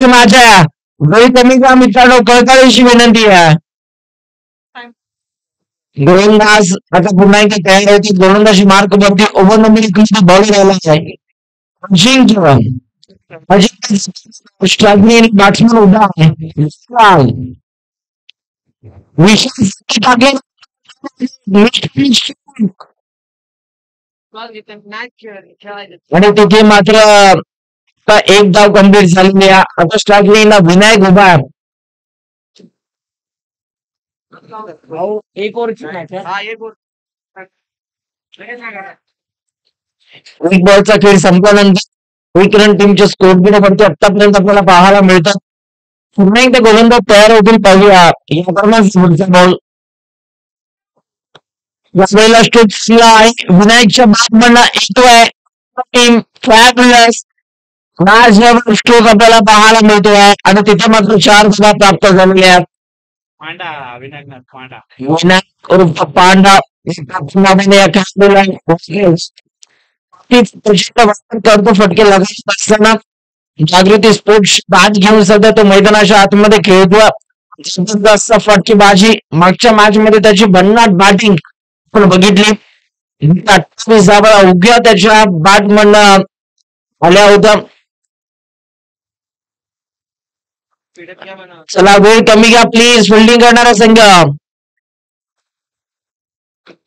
Match आहे. वेळ कमी का मित्रांनो, कळकळीची विनंती आहे. गोलंदाज आता पुन्हा एकदा तयार होती. गोलंदाजी मार्क वरती ओव्हर नंबर 1 बॉल घ्यायला आहे. अजिंक्य अजिंक्य स्ट्रायकिंग बॅट्समन उभा आहे. विशाल आणि तिथे मात्र आता एक धाव कंप्लीट झालेली आहे. आता स्ट्रायकिंगला विनायक उभा आहे. एक ओव्हरची मॅच आहे. एक बॉलचा खेळ संपल्यानंतर एक रन टीमच्या स्कोरबोर्डवरती आतापर्यंत आपल्याला पाहायला मिळतात. पुन्हा एकदा गोलंदाज तयार होतील पाहूया. या दरम्यान पुढचा बॉल यावेळेला स्टोक्सला आहे. विनायकच्या बॅटमधला येतोय. टीम फॅबुलस मॅच स्ट्रोक आपल्याला पाहायला मिळतोय आणि तिथे मात्र 4 धावा प्राप्त झालेल्या आहेत. विनायक उर्फ पांडा करतो फटके लगावत असताना जागृती स्पोर्ट्स बॅट घेऊन सध्या तो मैदानाच्या आतमध्ये खेळतोय. जबरदस्त फटकेबाजी. मागच्या मॅच मध्ये त्याची भन्नाट बॅटिंग आपण बघितली. 28 धावा उभ्या त्याच्या बॅट मधनं आल्या होत्या. चला वेळ कमी घ्या प्लीज. फिल्डिंग करणारा संघ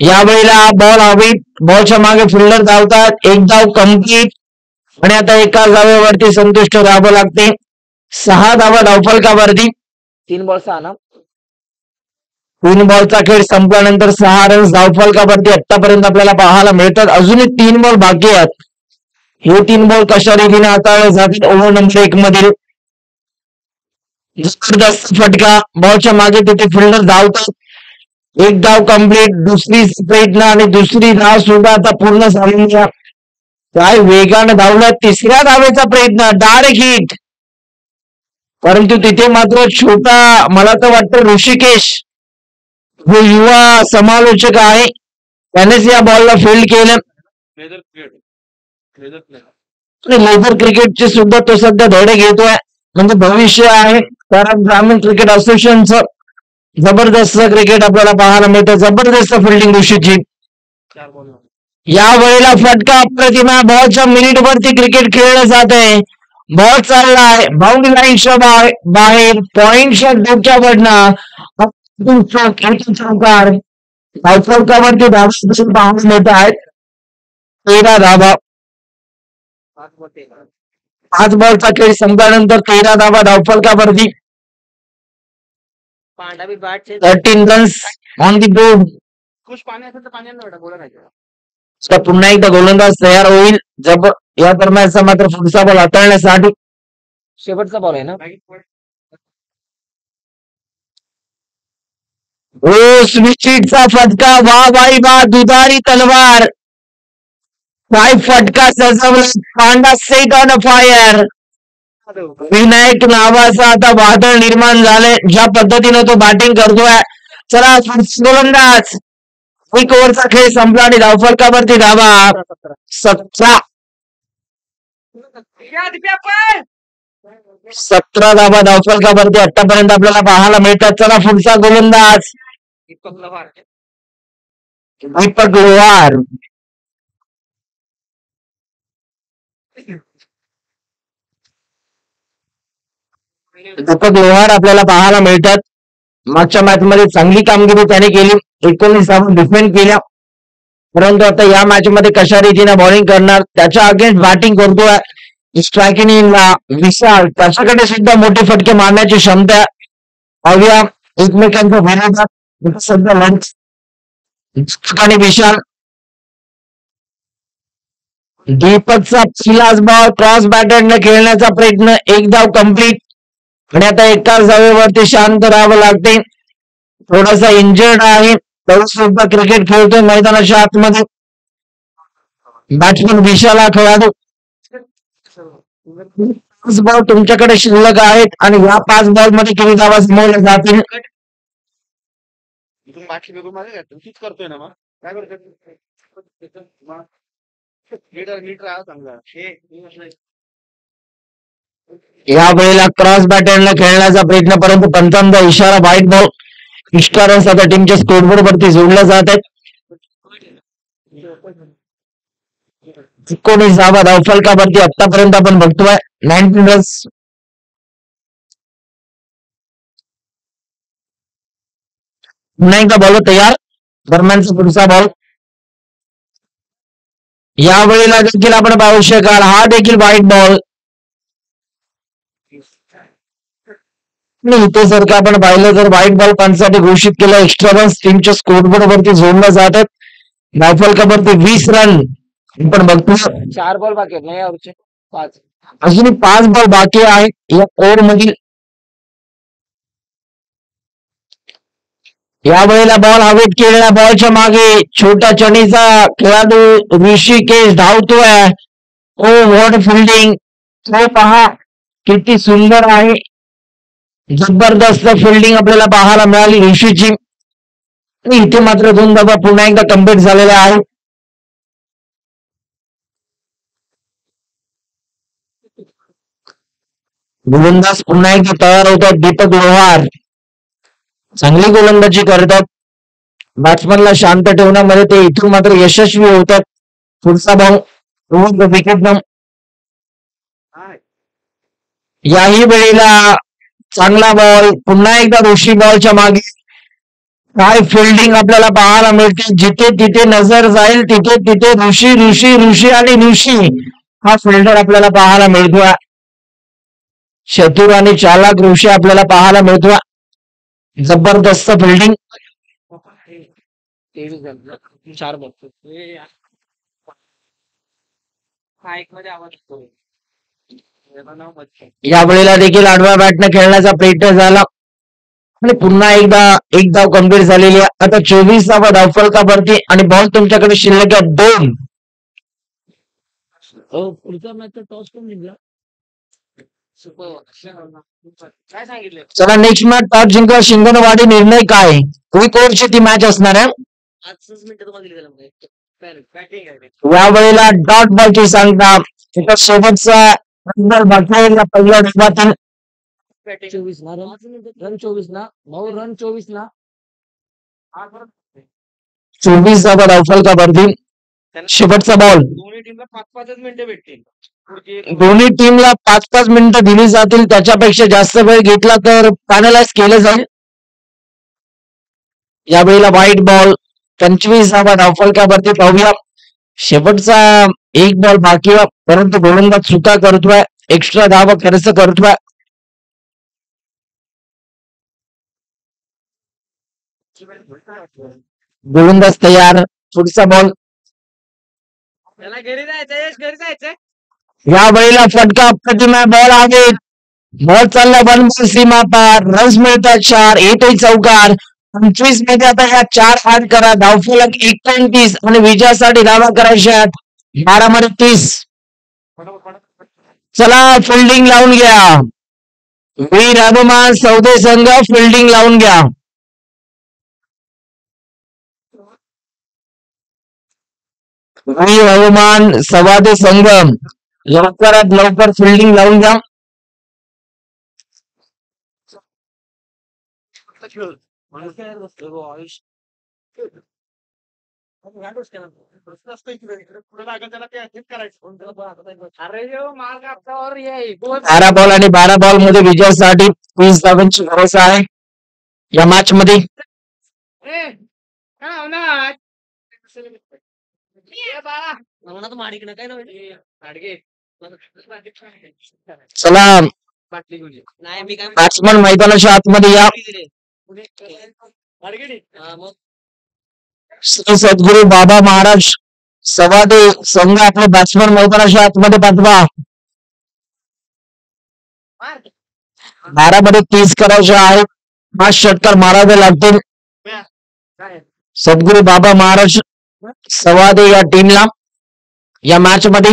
यावेळेला बॉल हवी. बॉलच्या मागे फिल्डर धावतात. एक धाव कंप्लीट आणि आता एका धावेवरती संतुष्ट राहावं लागते. 6 धावा धावफलकावरती. 3 बॉल 6 ना. 3 बॉलचा खेळ संपल्यानंतर 6 रन्स धावफलकावरती आतापर्यंत आपल्याला पाहायला मिळतात. अजूनही 3 बॉल बाकी आहेत. हे 3 बॉल कशा रीतीने हाताळले जातील ओव्हर नंबर 1 मधील. जबरदस्त फटका. बॉलच्या मागे तिथे फिल्डर धावतात. एक धाव कंप्लीट. दुसरी प्रयत्न आणि दुसरी धाव सुद्धा आता पूर्ण झालेली आहे. काय वेगाने धावलं. तिसऱ्या धावेचा प्रयत्न डायरेक्ट हिट. परंतु तिथे मात्र छोटा मला तर वाटतं ऋषिकेश जो युवा समालोचक आहे त्यानेच या बॉलला फील्ड केलं. लेदर क्रिकेटचे सुद्धा तो सध्या धडे घेतोय. म्हणजे भविष्य आहे. कारण ग्रामीण क्रिकेट असोसिएशनचं जबरदस्त क्रिकेट आपल्याला पाहायला मिळतं. जबरदस्त फिल्डिंग ऋषीची. या वेळेला फटका अप्रतिमा. बॉलच्या मिनिट वरती क्रिकेट खेळलं जात आहे. बॉल चाललाय बाउंड्री लाईनच्या बाहेर. पॉइंटच्या डोक्यावरनं चौकार धावफलकावरती धावा पाहायला मिळत आहेत. 13 धावा. 5 बॉलचा खेळ संपल्यानंतर 13 धावा धावफलकावरती. 13 रन्स ऑन दी बोर्ड. पुन्हा एकदा गोलंदाज तयार होईल. या दरम्यानचा मात्र पुढचा बॉल हाताळण्यासाठी शेवटचा बॉल आहे ना. स्विचिटचा फटका. वा बाई वा. दुधारी तलवार. काय फटका सजवला. Panda set on fire. Vinayak नावाचा आता वादळ निर्माण झालंय. ज्या पद्धतीने तो बॅटिंग करतोय. चला गोलंदाज. एक ओव्हरचा खेळ संपला आणि धावफलकावरती धावा 17. 17 धावा धावफलकावरती आतापर्यंत आपल्याला पाहायला मिळतात. चला पुढचा गोलंदाज दीपक लोहार. दीपक लोहार आपल्याला पाहायला मिळतात. मागच्या मॅच मध्ये चांगली कामगिरी त्याने केली. 19 धावा डिफेंड केल्या. परंतु आता या मॅच मध्ये कशा रीतीने बॉलिंग करणार. त्याच्या अगेन्स्ट बॅटिंग करतोय. स्ट्रायकिंग इनला विशाल. त्याच्याकडे सुद्धा मोठे फटके मारण्याची क्षमता. पाहूया एकमेकांच्या विरोधात सध्या लंच आणि विशाल. दीपकचा पहिलाच बॉल क्रॉस बॅटरने खेळण्याचा प्रयत्न. एक धाव कंप्लीट आणि आता एकाच धावेवरती शांत राहावं लागते. थोडासा इंजर्ड आहे तरी सुद्धा क्रिकेट खेळतोय मैदानाच्या आतमध्ये. बॅट्समन विशाल हा खेळाडू. 5 बॉल तुमच्याकडे शिल्लक आहेत आणि या 5 बॉल मध्ये किती धावा जमवल्या जातील. करतोय ना मग काय करतो. या वेळेला क्रॉस बॅटरला खेळण्याचा प्रयत्न, परंतु पंचांचा इशारा व्हाईट बॉल. एक्स्ट्रा रन्स आता टीमच्या स्कोरबोर्ड वरती जोडल्या जात आहेत. 19 धावा धावफलकावरती आतापर्यंत आपण बघतोय. 19 रन्स. पुन्हा एकदा बॉल तयार. दरम्यानचा पुढचा बॉल. यावेळेला देखील आपण पाहू शकाल हा देखील व्हाईट बॉल. इथे जर का आपण पाहिलं तर व्हाईट बॉल पंचसाठी घोषित केला. एक्स्ट्रा रन्स टीमच्या स्कोरबोर्ड वरती जोडल्या जात आहेत. धावफलकावरती 20 रन आपण बघतो. 4 बॉल बाकी आहेत ना यावरचे 5. अजूनही 5 बॉल बाकी आहेत या ओव्हर मधील. यावेळेला बॉल हवेत केलेल्या बॉलच्या मागे छोट्या चणीचा खेळाडू ऋषिकेश धावतोय. ओ व्हॉट फिल्डिंग. तो पहा किती सुंदर आहे. जबरदस्त फिल्डिंग आपल्याला पाहायला मिळाली ऋषीची. इथे मात्र 2 धावा पुन्हा एकदा कम्प्लीट झालेल्या आहेत. गोलंदाज पुन्हा एकदा तयार होतात. दीपक लोहार चांगली गोलंदाजी करतात. बॅट्समनला शांत ठेवण्यामध्ये ते इथून मात्र यशस्वी होतात. पुढचा बॉल विकेट. याही वेळेला चांगला बॉल. पुन्हा एकदा ऋषी बॉलच्या मागे. काय फिल्डिंग आपल्याला पाहायला मिळते. जिथे तिथे नजर जाईल तिथे तिथे ऋषी ऋषी ऋषी आणि ऋषी हा फिल्डर आपल्याला पाहायला मिळतोय. चतुर आणि चालाक ऋषी आपल्याला पाहायला मिळतोय. जबरदस्त फिल्डिंग. 4 बॉल. हा एक मध्ये आवाज येतो. या वेळेला देखील आडव्या बॅटने खेळण्याचा प्रयत्न झाला आणि पुन्हा एकदा एक धाव कम्प्लीट झालेली आहे. आता 24 धावा धावफलकावरती आणि बॉल तुमच्याकडे शिल्लक आहे 2. पुढचा मॅच टॉस पण जिंकला. काय सांगितलं. चला नेक्स्ट मॅच टॉस जिंकला शिंगणवाडी. निर्णय काय. क्विक ओव्हरची ती मॅच असणार आहे. आजच मिनिट तुम्हाला दिलेलं बॅटिंग आहे. या वेळेला डॉट बॉलची सांगता. एका सोबतचा पहिल्या डावातील 24 ना रन 24 ना भाऊ. रन 24 ना. 24 धावा धावफलकावरती. शेवटचा बॉल. दोन्ही टीमला 5-5 मिनिटं भेटतील. दोन्ही टीमला 5-5 मिनिटं दिली जातील. त्याच्यापेक्षा जास्त वेळ घेतला तर फायनलाइज केलं जाईल. यावेळेला व्हाईट बॉल. 25 धावा धावफलकावरती. पाहूया शेवटचा एक बॉल बाकी, परंतु गोलंदाज चुका करतोय. एक्स्ट्रा धावा खर्च करतोय. गोलंदाज तयार. पुढचा बॉल. त्याला घरी जायचंय. घरी जायचंय. या वेळेला फटका अप्रतिम बॉल आहे. बॉल चालला 1 बॉल सीमा पार. रन्स मिळतात 4. येतोय चौकार. 25 मध्ये आता ह्या 4 हात करा. धावफलक 29 आणि विजयासाठी धावा करायच्या 12 मध्ये 30. चला फिल्डिंग लावून घ्या. वीर हनुमान सौदे संघ फिल्डिंग लावून घ्या. वीर हनुमान सवादे संघ लवकरात लवकर फिल्डिंग लावून घ्या. बारा बॉल आणि 12 बॉल मध्ये विजयासाठी 20 धावांची गरज आहे या मॅच मध्ये. चला बॅट्समन मैदानाच्या आतमध्ये या. श्री सद्गुरू बाबा महाराज सवादे संघ आपले बॅट्समन मैदानाच्या आतमध्ये पाठवा. 12 मध्ये 30 करायचे आहेत. 5 षटकार मारावे लागतील. सद्गुरू बाबा महाराज सवादे या टीमला या मॅच मध्ये.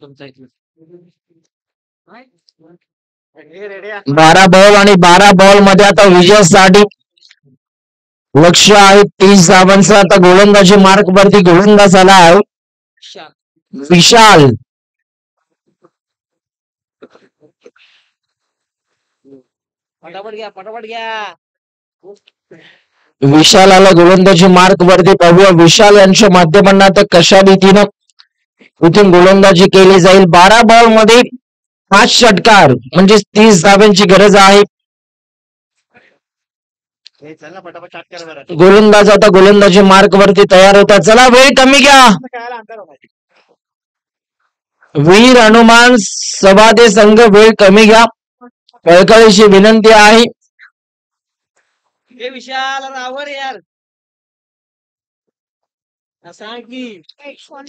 तुमचा इथे 12 बॉल आणि 12 बॉल मध्ये आता विजयासाठी लक्ष आहे 30 धावांचा. आता गोलंदाजी मार्क वरती गोलंदाज आला आहे विशाल. फटाफट घ्या, फटाफट घ्या. विशालाला गोलंदाजी मार्क वरती पाहूया विशाल यांच्या माध्यमातून आता कशा रीतीनं इथून गोलंदाजी केली जाईल. 12 बॉल मध्ये 5 षटकार म्हणजे 30 धाव्यांची गरज आहे. गोलंदाज आता गोलंदाजी मार्क वरती तयार होता. चला वेळ कमी घ्या. वीर हनुमान सभादे संघ वेळ कमी घ्या. कळकळीची विनंती आहे. हे विशाल रावर यार सांग की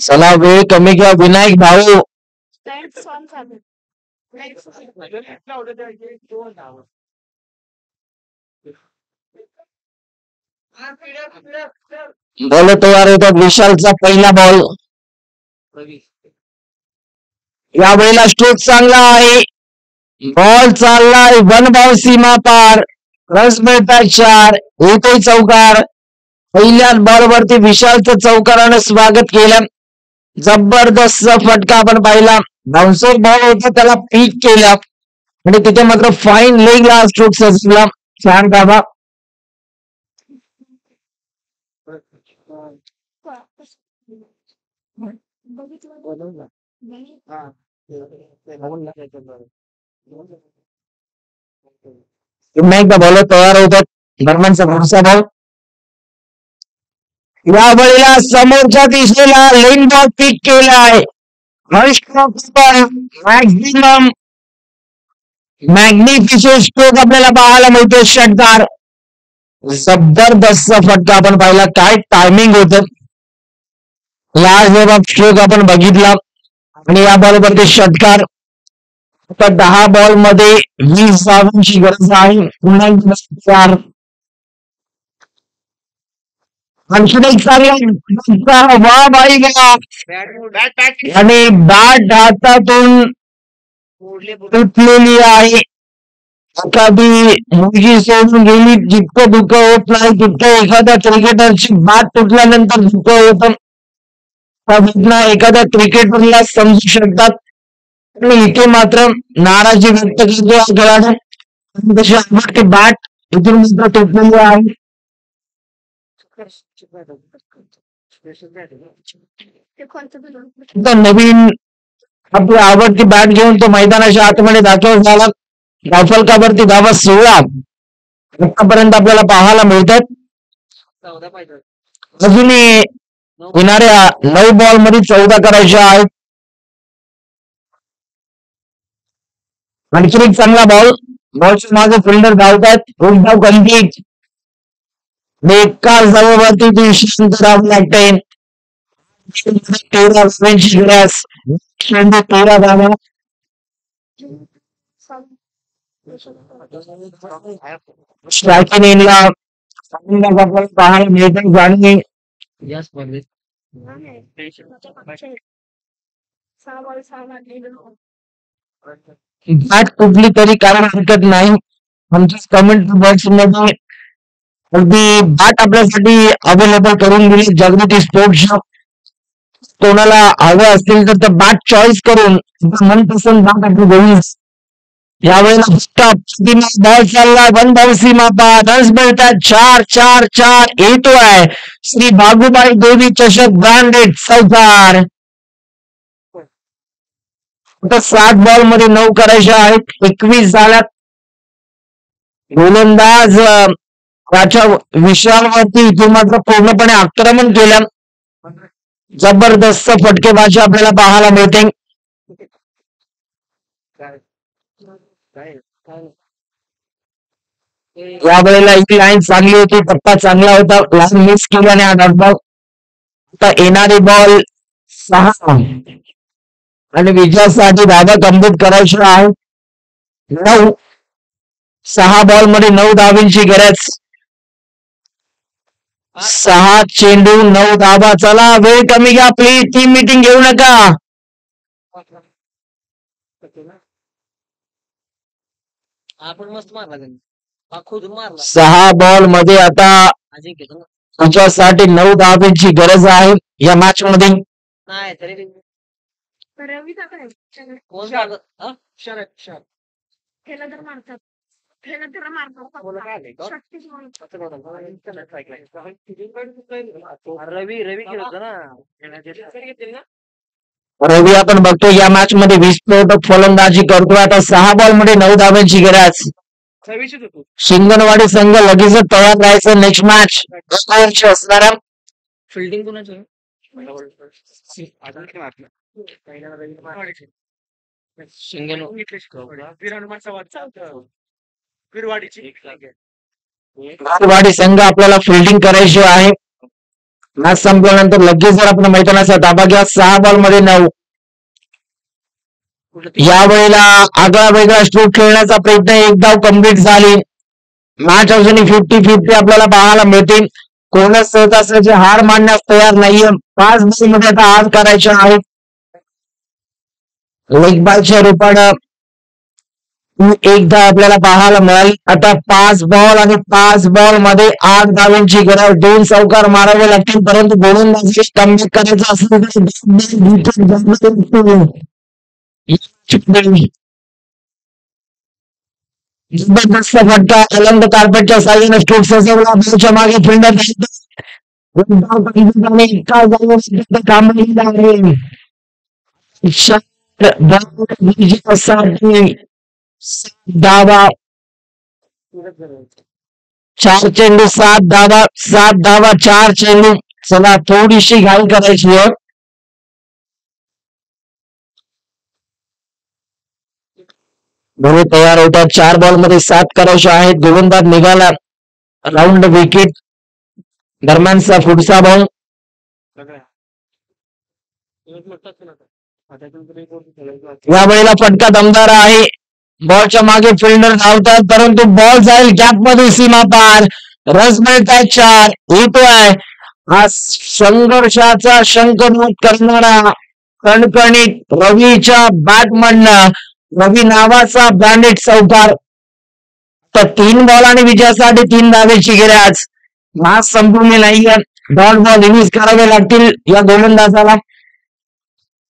चला वेळ कमी घ्या. विनायक भाऊ बॉल तयार होतात. विशालचा पहिला बॉल. यावेळेला स्ट्रोक चांगला आहे. बॉल चाललाय वन बॉल सीमा पार. रस मिळतात 4. येतोय चौकार. पहिल्याच बॉल वरती विशालचं चौकारानं स्वागत केलं. जबरदस्त फटका आपण पाहिला. बाउन्सर बॉल होता त्याला पीक केला आणि तिथे मात्र फाईन लेगला स्ट्रोक सजला. छान धावा. पुन्हा एकदा बॉल तयार होतात. दरम्यानचा पुढचा बॉल. यावेळेला समोरच्या दिशेला लेन बॉल पिक केला आहे. मॅक्झिमम मॅग्निफिशियंट स्ट्रोक आपल्याला पाहायला मिळतो. षटकार. जबरदस्त फटका आपण पाहिला. काय टायमिंग होत. लास्ट स्ट्रोक आपण बघितला आणि या बॉलवरती षटकार. आता 10 बॉल मध्ये 20 धावांची गरज आहे. पुन्हा 4. आणखीन एक चांगला वा बाई वा. आणि बॅट हातातून तुटलेली आहे. एखादी मुलगी सोडून गेली जितकं दुःख होत नाही तितकं एखाद्या क्रिकेटरची बॅट तुटल्यानंतर दुःख होतं. एखाद्या क्रिकेटरला समजू शकतात. इथे मात्र नाराजी व्यक्त करतो हा खेळाडू. तशी आवडती बॅट इथून मात्र तुटलेली आहे. नवीन आपली आवडती बॅट घेऊन तो मैदानाच्या आतमध्ये दाखल झाला. धावफलकावरती धावा 16 आतापर्यंत आपल्याला पाहायला मिळतात. अजूनही येणाऱ्या 9 बॉल मध्ये 14 करायच्या आहेत. आणखी एक चांगला बॉल. बॉलच्या मागे फिल्डर धावतात. एक धाव कम्प्लीट. एकाच धावावरती 200 धाव लागते. 13 धावा. स्ट्रायकिंग एंडला आपल्याला पाहायला मिळते. जाणे या स्पर्धेत बॅट कुठली तरी कारण हरकत नाही. आमच्या कमेंट बॉक्स मध्ये अगदी बॅट आपल्यासाठी अवेलेबल करून दिली जागृती स्पोर्ट्स. कोणाला हवे असतील तर बॅट चॉईस करून मनपसंत बॅट आपली घेऊन. यावेळेला बॉल चालला. 1 बॉल सीमा पार. रन्स मिळतात 4. येतोय श्री बागुबाई देवी चषक ब्रँडेड चौकार. आता 7 बॉल मध्ये 9 करायच्या आहेत. 21 झाल्यात. गोलंदाज त्याच्या विशालवरती इथे मात्र पूर्णपणे आक्रमण केलं. जबरदस्त फटकेबाजी आपल्याला पाहायला मिळते. या वेळेला ही लाईन चांगली होती, टप्पा चांगला होता, लाईन मिस केल्याने हा डॉट बॉल. आता येणारी बॉल 6 आणि विजयासाठी धावा कंप्लीट करायची आहे. 9 6 बॉल मध्ये 9 धावांची गरज. 6 चेंडू 9 धावा. चला वेळ कमी घ्या प्लीज, टीम मीटिंग घेऊ नका. आपण मस्त मारला त्यांनी. हा खुद मारला 6 बॉल मध्ये आता अजिंक्य. तुमच्यासाठी 9 धावांची गरज आहे या मॅच मध्ये. नाही तरी रवीचा काय कोण झालं? हा? शरद शरद त्याला तर मारतात त्याला तर मारतात बोला काय आलंय का? शक्तीच म्हणून. रवी खेळत होता ना. घेतील ना रवी आपण बघतो या मॅच मध्ये विस्फोटक फलंदाजी करतोय. आता 6 बॉल मध्ये 9 धावांची गरज. 26 होतो शिंगणवाडी संघ लगेच तयार राहायचं नेक्स्ट मॅच असणारा. फिल्डिंग कोणाचं आहे? विरवाडीची घाटवाडी संघ आपल्याला फिल्डिंग करायची आहे. मॅच संपल्यानंतर लगेच जर आपण मैदानाचा ताबा घ्या. 6 बॉल मध्ये 9. या वेळेला आगळा वेगळा स्ट्रोक खेळण्याचा प्रयत्न, एक धाव कंप्लीट झाली. मॅच अजूनही 50-50 आपल्याला पाहायला मिळतील. कोणच सहजासहजी हार मानण्यास तयार नाहीये. 5 बॉल मध्ये आता हार करायचे आहे. लेग बॉलच्या रूपानं एकदा आपल्याला पाहायला मिळाली. आता 5 बॉल आणि 5 बॉल मध्ये 8 धावांची गरज. 2 चौकार मारावे लागतील, परंतु गोलंदाजी कमबॅक करायचं असेल जबरदस्त फटका अलंग कार्पेटच्या साह्याने स्ट्रोक सजवला. बॉलच्या मागे फिल्डर धावा. 4 चेंडू 7 धावा. 7 धावा 4 चेंडू. चला थोडीशी घाई करायची आहे. दोन्ही तयार होतात. 4 बॉल मध्ये 7 करायचे आहेत. गोलंदाज निघाला. राऊंड विकेट दरम्यानचा पुढचा बॉल. या वेळेला फटका दमदार आहे. बॉलच्या मागे फिल्डर धावतात, परंतु बॉल जाईल गॅप मध्ये सीमा पार. रस मिळतात 4. येतोय हा संघर्षाचा शंखनाद करणारा कणकणीत रवीच्या बॅटमधनं रवी नावाचा ब्रँडेड चौकार. तर 3 बॉल आणि विजयासाठी 3 धावेची गरज. मॅच संपवली नाहीये. डॉट बॉल रिलीज करावे लागतील या गोलंदाजाला.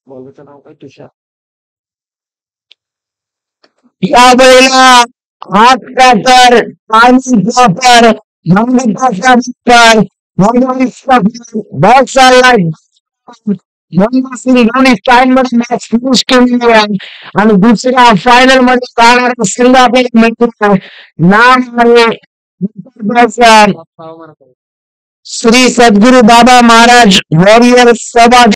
बॉलचं नाव काय? तुषार. या वेळेला हात ट्रॅक्टर प्रॉपर बॉल चाललाय. मॅच फिनिश केलेली आहे आणि दुसऱ्या फायनल मध्ये जाणारा संघ आपल्याला मिळतो. नाम आहे श्री सद्गुरु बाबा महाराज वॉरियर सभा.